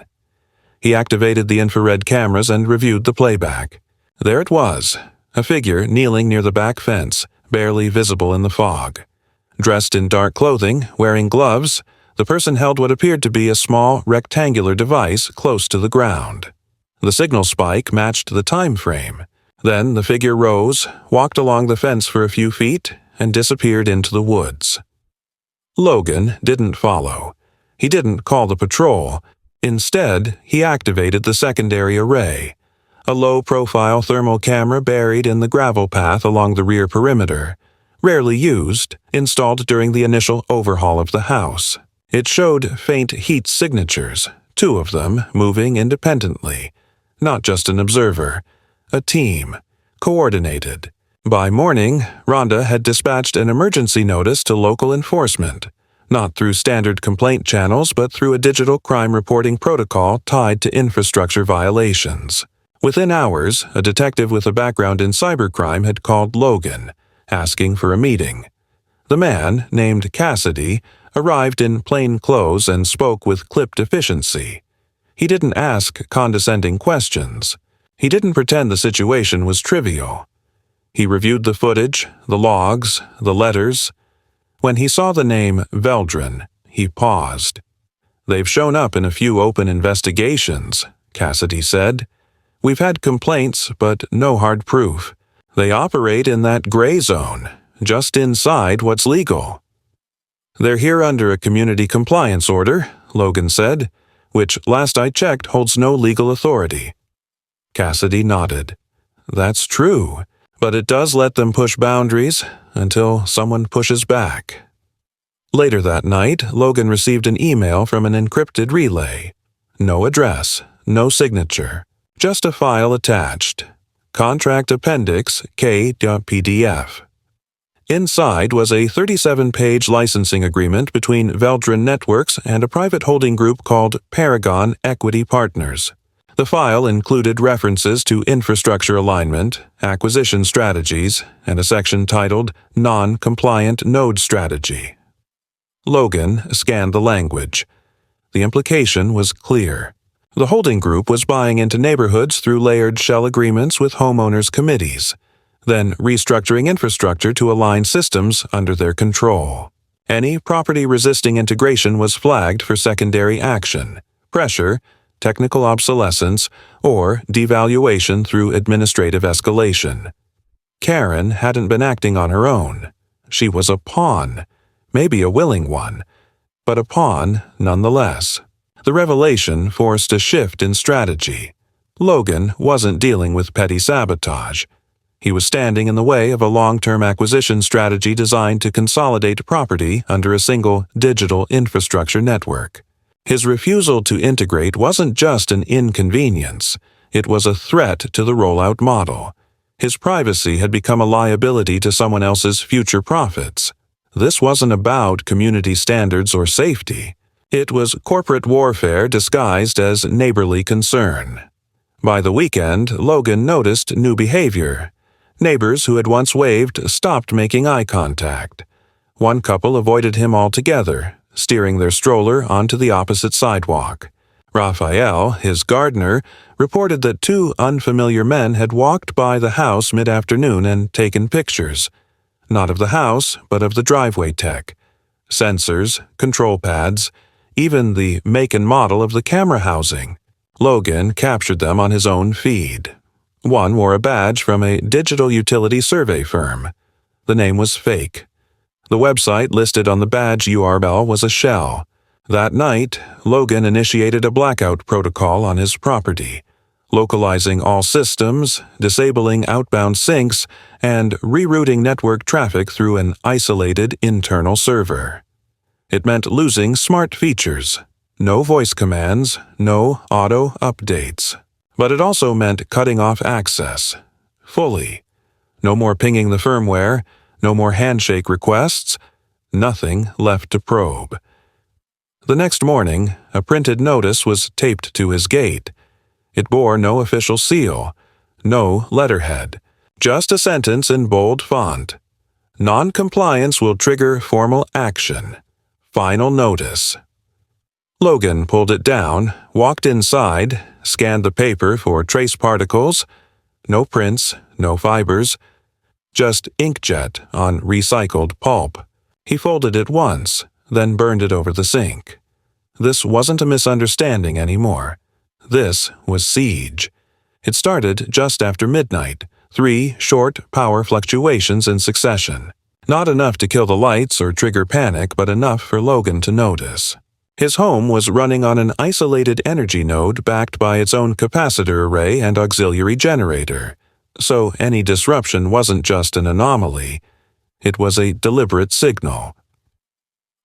He activated the infrared cameras and reviewed the playback. There it was, a figure kneeling near the back fence, barely visible in the fog. Dressed in dark clothing, wearing gloves, the person held what appeared to be a small, rectangular device close to the ground. The signal spike matched the time frame. Then the figure rose, walked along the fence for a few feet, and disappeared into the woods. Logan didn't follow. He didn't call the patrol. Instead, he activated the secondary array, a low-profile thermal camera buried in the gravel path along the rear perimeter, rarely used, installed during the initial overhaul of the house. It showed faint heat signatures, 2 of them moving independently, not just an observer. A team, coordinated. By morning, Rhonda had dispatched an emergency notice to local enforcement, not through standard complaint channels but through a digital crime reporting protocol tied to infrastructure violations. Within hours, a detective with a background in cybercrime had called Logan, asking for a meeting. The man, named Cassidy, arrived in plain clothes and spoke with clipped efficiency. He didn't ask condescending questions. He didn't pretend the situation was trivial. He reviewed the footage, the logs, the letters. When he saw the name Veldran, he paused. "They've shown up in a few open investigations," Cassidy said. "We've had complaints, but no hard proof. They operate in that gray zone, just inside what's legal." "They're here under a community compliance order," Logan said, "which last I checked holds no legal authority." Cassidy nodded. "That's true, but it does let them push boundaries until someone pushes back." Later that night, Logan received an email from an encrypted relay. No address, no signature, just a file attached. Contract Appendix K.PDF. Inside was a 37-page licensing agreement between Veldran Networks and a private holding group called Paragon Equity Partners. The file included references to infrastructure alignment, acquisition strategies, and a section titled Non-Compliant Node Strategy. Logan scanned the language. The implication was clear. The holding group was buying into neighborhoods through layered shell agreements with homeowners' committees, then restructuring infrastructure to align systems under their control. Any property-resisting integration was flagged for secondary action, pressure, technical obsolescence, or devaluation through administrative escalation. Karen hadn't been acting on her own. She was a pawn, maybe a willing one, but a pawn nonetheless. The revelation forced a shift in strategy. Logan wasn't dealing with petty sabotage. He was standing in the way of a long-term acquisition strategy designed to consolidate property under a single digital infrastructure network. His refusal to integrate wasn't just an inconvenience, it was a threat to the rollout model. His privacy had become a liability to someone else's future profits. This wasn't about community standards or safety. It was corporate warfare disguised as neighborly concern. By the weekend, Logan noticed new behavior. Neighbors who had once waved stopped making eye contact. One couple avoided him altogether, steering their stroller onto the opposite sidewalk. Raphael, his gardener, reported that two unfamiliar men had walked by the house mid-afternoon and taken pictures. Not of the house, but of the driveway tech. Sensors, control pads, even the make and model of the camera housing. Logan captured them on his own feed. One wore a badge from a digital utility survey firm. The name was fake. The website listed on the badge URL was a shell. That night, Logan initiated a blackout protocol on his property, localizing all systems, disabling outbound syncs, and rerouting network traffic through an isolated internal server. It meant losing smart features. No voice commands, no auto updates. But it also meant cutting off access. Fully. No more pinging the firmware, no more handshake requests, nothing left to probe. The next morning, a printed notice was taped to his gate. It bore no official seal, no letterhead, just a sentence in bold font. Non-compliance will trigger formal action. Final notice. Logan pulled it down, walked inside, scanned the paper for trace particles. No prints, no fibers, just inkjet on recycled pulp. He folded it once, then burned it over the sink. This wasn't a misunderstanding anymore. This was siege. It started just after midnight, 3 short power fluctuations in succession. Not enough to kill the lights or trigger panic, but enough for Logan to notice. His home was running on an isolated energy node backed by its own capacitor array and auxiliary generator, so any disruption wasn't just an anomaly, it was a deliberate signal.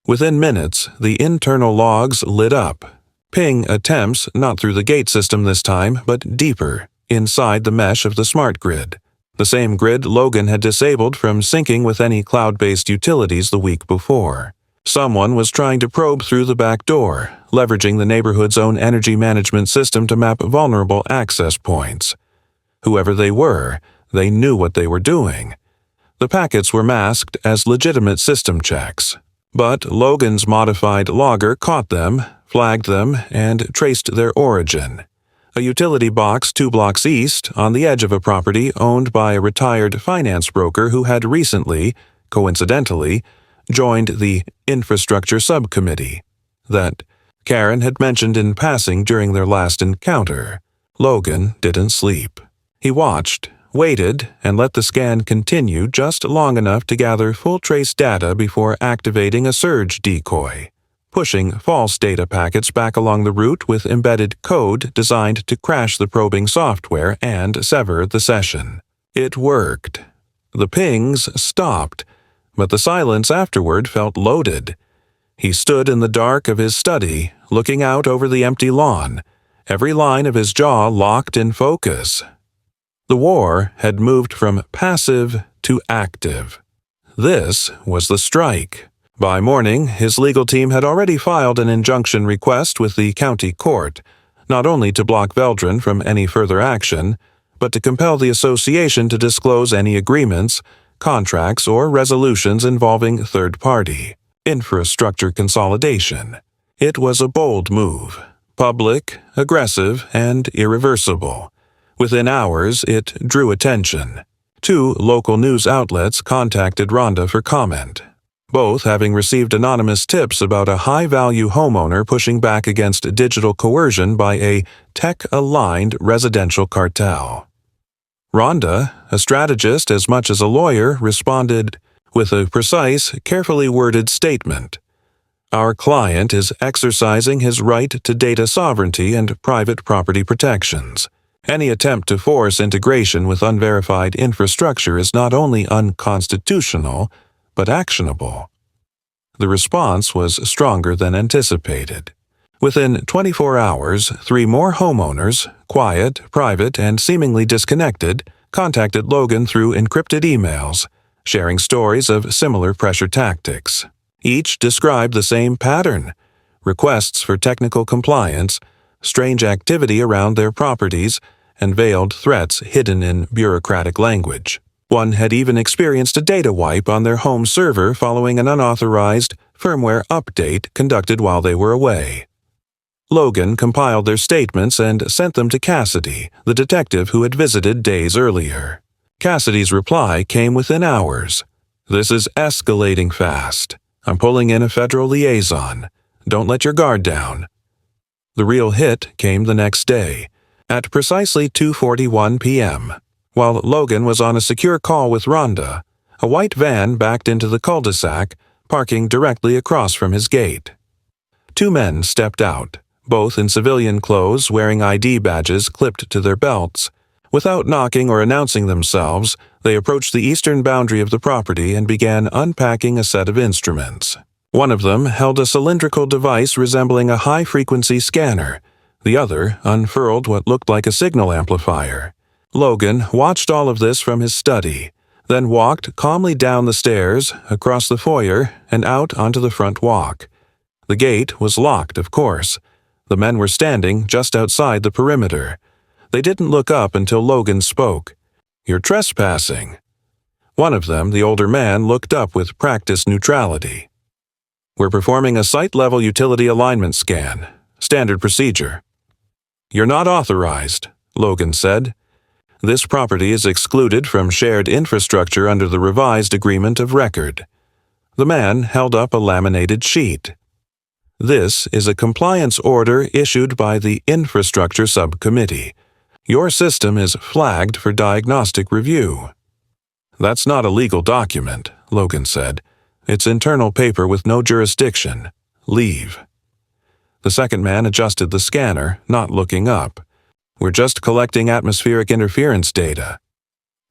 Within minutes, the internal logs lit up. Ping attempts not through the gate system this time, but deeper, inside the mesh of the smart grid. The same grid Logan had disabled from syncing with any cloud-based utilities the week before. Someone was trying to probe through the back door, leveraging the neighborhood's own energy management system to map vulnerable access points. Whoever they were, they knew what they were doing. The packets were masked as legitimate system checks. But Logan's modified logger caught them, flagged them, and traced their origin. A utility box 2 blocks east, on the edge of a property owned by a retired finance broker who had recently, coincidentally, joined the infrastructure subcommittee that Karen had mentioned in passing during their last encounter. Logan didn't sleep. He watched, waited, and let the scan continue just long enough to gather full trace data before activating a surge decoy, pushing false data packets back along the route with embedded code designed to crash the probing software and sever the session. It worked. The pings stopped, but the silence afterward felt loaded. He stood in the dark of his study, looking out over the empty lawn, every line of his jaw locked in focus. The war had moved from passive to active. This was the strike. By morning, his legal team had already filed an injunction request with the county court, not only to block Veldran from any further action, but to compel the association to disclose any agreements, contracts, or resolutions involving third-party infrastructure consolidation. It was a bold move, public, aggressive, and irreversible. Within hours, it drew attention. 2 local news outlets contacted Rhonda for comment, both having received anonymous tips about a high-value homeowner pushing back against digital coercion by a tech-aligned residential cartel. Rhonda, a strategist as much as a lawyer, responded with a precise, carefully worded statement. Our client is exercising his right to data sovereignty and private property protections. Any attempt to force integration with unverified infrastructure is not only unconstitutional, but actionable. The response was stronger than anticipated. Within 24 hours, 3 more homeowners, quiet, private, and seemingly disconnected, contacted Logan through encrypted emails, sharing stories of similar pressure tactics. Each described the same pattern: requests for technical compliance, strange activity around their properties, and veiled threats hidden in bureaucratic language. One had even experienced a data wipe on their home server following an unauthorized firmware update conducted while they were away. Logan compiled their statements and sent them to Cassidy, the detective who had visited days earlier. Cassidy's reply came within hours. "This is escalating fast. I'm pulling in a federal liaison. Don't let your guard down." The real hit came the next day, at precisely 2:41 p.m. While Logan was on a secure call with Rhonda, a white van backed into the cul-de-sac, parking directly across from his gate. 2 men stepped out, both in civilian clothes wearing ID badges clipped to their belts. Without knocking or announcing themselves, they approached the eastern boundary of the property and began unpacking a set of instruments. One of them held a cylindrical device resembling a high-frequency scanner. The other unfurled what looked like a signal amplifier. Logan watched all of this from his study, then walked calmly down the stairs, across the foyer, and out onto the front walk. The gate was locked, of course. The men were standing just outside the perimeter. They didn't look up until Logan spoke. "You're trespassing." One of them, the older man, looked up with practiced neutrality. "We're performing a site-level utility alignment scan. Standard procedure." "You're not authorized," Logan said. "This property is excluded from shared infrastructure under the revised agreement of record." The man held up a laminated sheet. "This is a compliance order issued by the Infrastructure Subcommittee. Your system is flagged for diagnostic review." "That's not a legal document," Logan said. "It's internal paper with no jurisdiction. Leave." The second man adjusted the scanner, not looking up. "We're just collecting atmospheric interference data."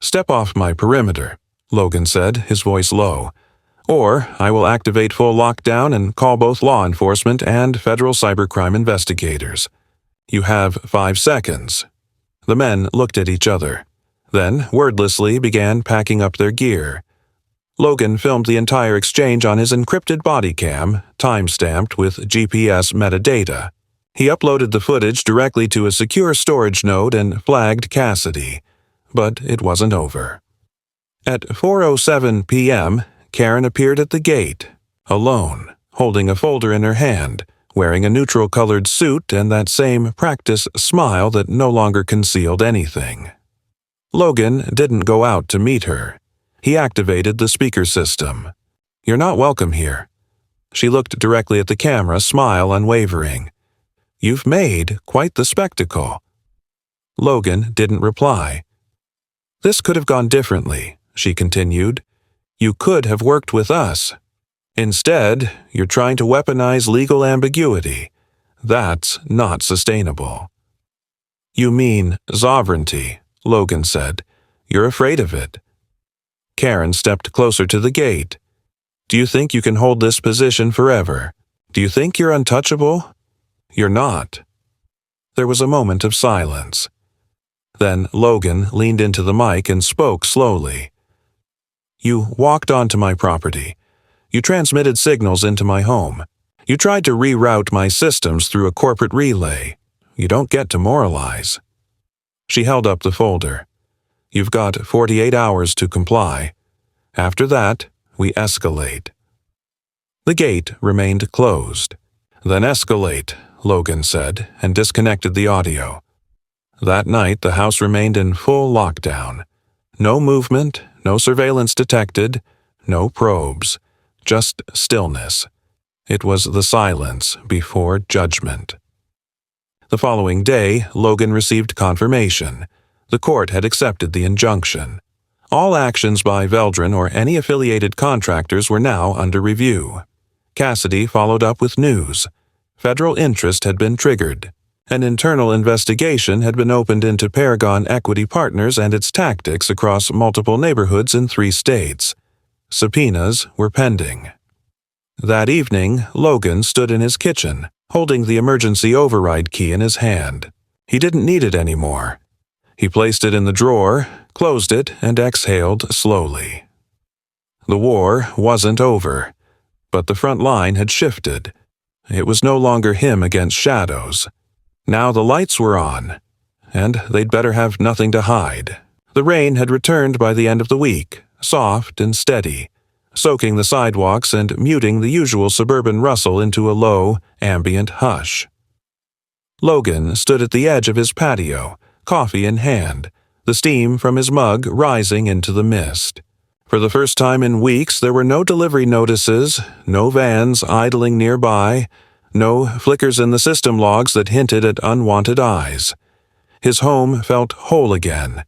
"Step off my perimeter," Logan said, his voice low. "Or I will activate full lockdown and call both law enforcement and federal cybercrime investigators. You have 5 seconds." The men looked at each other, then wordlessly began packing up their gear. Logan filmed the entire exchange on his encrypted body cam, time-stamped with GPS metadata. He uploaded the footage directly to a secure storage node and flagged Cassidy. But it wasn't over. At 4:07 p.m., Karen appeared at the gate, alone, holding a folder in her hand, wearing a neutral-colored suit and that same practiced smile that no longer concealed anything. Logan didn't go out to meet her. He activated the speaker system. "You're not welcome here." She looked directly at the camera, smile unwavering. "You've made quite the spectacle." Logan didn't reply. "This could have gone differently," she continued. "You could have worked with us. Instead, you're trying to weaponize legal ambiguity. That's not sustainable." "You mean sovereignty," Logan said. "You're afraid of it." Karen stepped closer to the gate. "Do you think you can hold this position forever? Do you think you're untouchable? You're not." There was a moment of silence. Then Logan leaned into the mic and spoke slowly. "You walked onto my property. You transmitted signals into my home. You tried to reroute my systems through a corporate relay. You don't get to moralize." She held up the folder. "You've got 48 hours to comply. After that, we escalate." The gate remained closed. "Then escalate," Logan said, and disconnected the audio. That night, the house remained in full lockdown. No movement, no surveillance detected, no probes, just stillness. It was the silence before judgment. The following day, Logan received confirmation. The court had accepted the injunction. All actions by Veldran or any affiliated contractors were now under review. Cassidy followed up with news. Federal interest had been triggered. An internal investigation had been opened into Paragon Equity Partners and its tactics across multiple neighborhoods in 3 states. Subpoenas were pending. That evening, Logan stood in his kitchen, holding the emergency override key in his hand. He didn't need it anymore. He placed it in the drawer, closed it, and exhaled slowly. The war wasn't over, but the front line had shifted. It was no longer him against shadows. Now the lights were on, and they'd better have nothing to hide. The rain had returned by the end of the week, soft and steady, soaking the sidewalks and muting the usual suburban rustle into a low, ambient hush. Logan stood at the edge of his patio, coffee in hand, the steam from his mug rising into the mist. For the first time in weeks, there were no delivery notices, no vans idling nearby, no flickers in the system logs that hinted at unwanted eyes. His home felt whole again,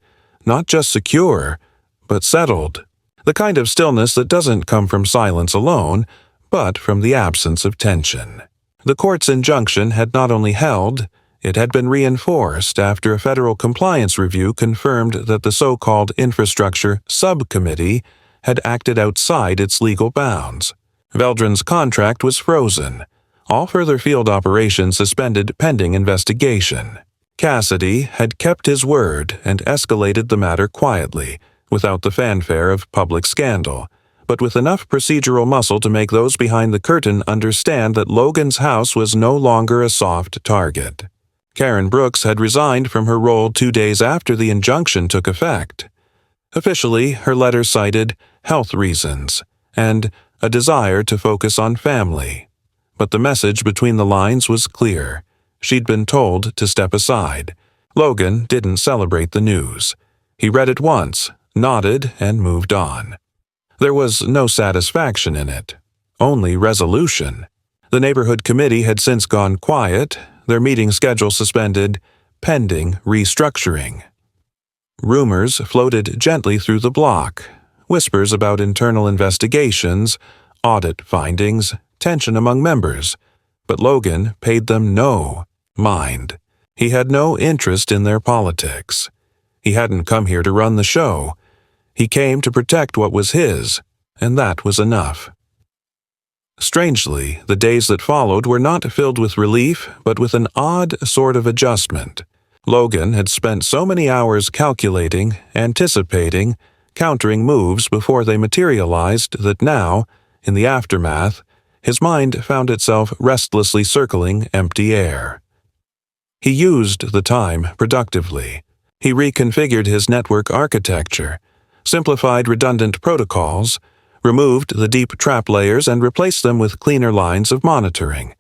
not just secure, but settled. The kind of stillness that doesn't come from silence alone, but from the absence of tension. The court's injunction had not only held, it had been reinforced after a federal compliance review confirmed that the so-called Infrastructure Subcommittee had acted outside its legal bounds. Veldran's contract was frozen. All further field operations suspended pending investigation. Cassidy had kept his word and escalated the matter quietly, without the fanfare of public scandal, but with enough procedural muscle to make those behind the curtain understand that Logan's house was no longer a soft target. Karen Brooks had resigned from her role 2 days after the injunction took effect. Officially, her letter cited health reasons and a desire to focus on family. But the message between the lines was clear. She'd been told to step aside. Logan didn't celebrate the news. He read it once, nodded, and moved on. There was no satisfaction in it, only resolution. The neighborhood committee had since gone quiet, their meeting schedule suspended, pending restructuring. Rumors floated gently through the block, whispers about internal investigations, audit findings, tension among members, but Logan paid them no mind. He had no interest in their politics. He hadn't come here to run the show. He came to protect what was his, and that was enough. Strangely, the days that followed were not filled with relief, but with an odd sort of adjustment. Logan had spent so many hours calculating, anticipating, countering moves before they materialized that now, in the aftermath, his mind found itself restlessly circling empty air. He used the time productively. He reconfigured his network architecture, simplified redundant protocols, removed the deep trap layers and replaced them with cleaner lines of monitoring.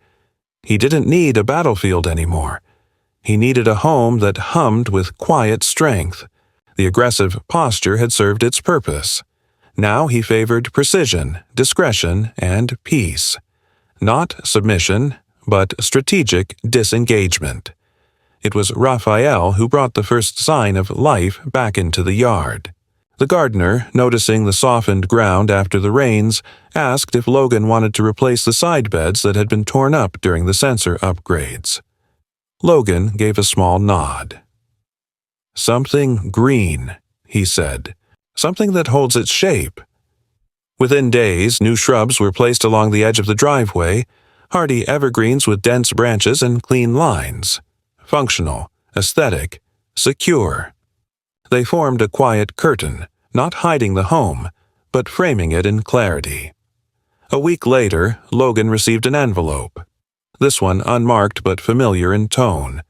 He didn't need a battlefield anymore. He needed a home that hummed with quiet strength. The aggressive posture had served its purpose. Now he favored precision, discretion, and peace. Not submission, but strategic disengagement. It was Raphael who brought the first sign of life back into the yard. The gardener, noticing the softened ground after the rains, asked if Logan wanted to replace the side beds that had been torn up during the sensor upgrades. Logan gave a small nod. "Something green," he said. "Something that holds its shape." Within days, new shrubs were placed along the edge of the driveway, hardy evergreens with dense branches and clean lines. Functional, aesthetic, secure. They formed a quiet curtain, not hiding the home, but framing it in clarity. A week later, Logan received an envelope. This one unmarked but familiar in tone.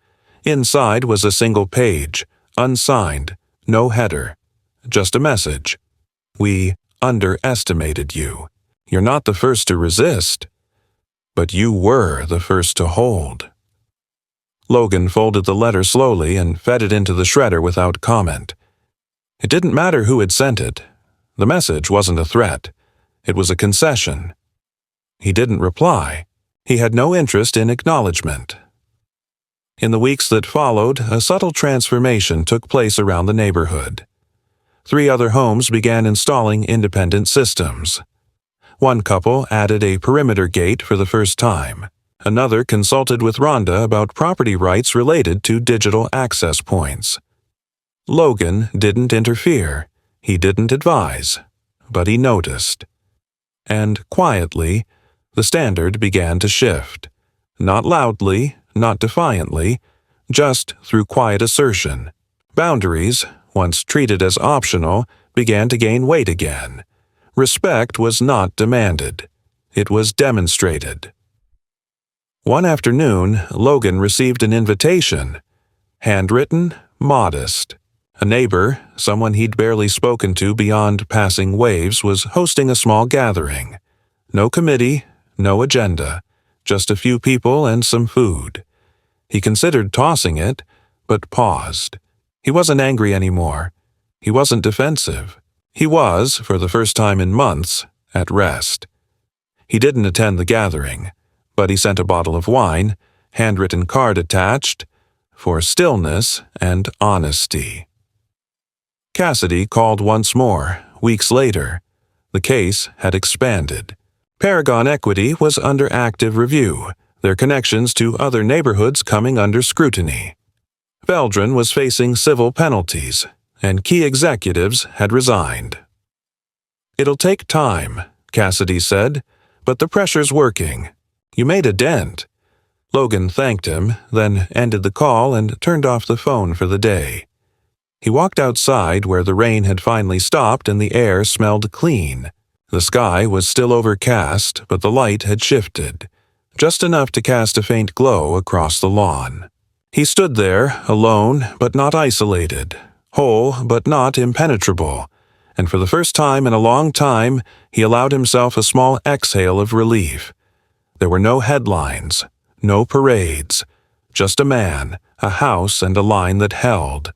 Inside was a single page, unsigned, no header. Just a message. "We underestimated you. You're not the first to resist, but you were the first to hold." Logan folded the letter slowly and fed it into the shredder without comment. It didn't matter who had sent it. The message wasn't a threat. It was a concession. He didn't reply. He had no interest in acknowledgement. In the weeks that followed, a subtle transformation took place around the neighborhood. 3 other homes began installing independent systems. One couple added a perimeter gate for the first time. Another consulted with Rhonda about property rights related to digital access points. Logan didn't interfere. He didn't advise. But he noticed. And quietly, the standard began to shift. Not loudly, not defiantly, just through quiet assertion. Boundaries, once treated as optional, began to gain weight again. Respect was not demanded. It was demonstrated. One afternoon, Logan received an invitation. Handwritten, modest. A neighbor, someone he'd barely spoken to beyond passing waves, was hosting a small gathering. No committee, no agenda, just a few people and some food. He considered tossing it, but paused. He wasn't angry anymore. He wasn't defensive. He was, for the first time in months, at rest. He didn't attend the gathering, but he sent a bottle of wine, handwritten card attached, for stillness and honesty. Cassidy called once more, weeks later. The case had expanded. Paragon Equity was under active review, their connections to other neighborhoods coming under scrutiny. Veldran was facing civil penalties, and key executives had resigned. "It'll take time," Cassidy said, "but the pressure's working. You made a dent." Logan thanked him, then ended the call and turned off the phone for the day. He walked outside where the rain had finally stopped and the air smelled clean. The sky was still overcast, but the light had shifted, just enough to cast a faint glow across the lawn. He stood there, alone but not isolated, whole but not impenetrable, and for the first time in a long time, he allowed himself a small exhale of relief. There were no headlines, no parades, just a man, a house, and a line that held.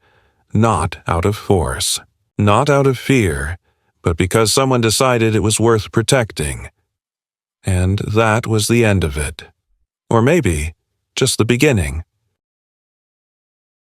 Not out of force, not out of fear, but because someone decided it was worth protecting. And that was the end of it. Or maybe just the beginning.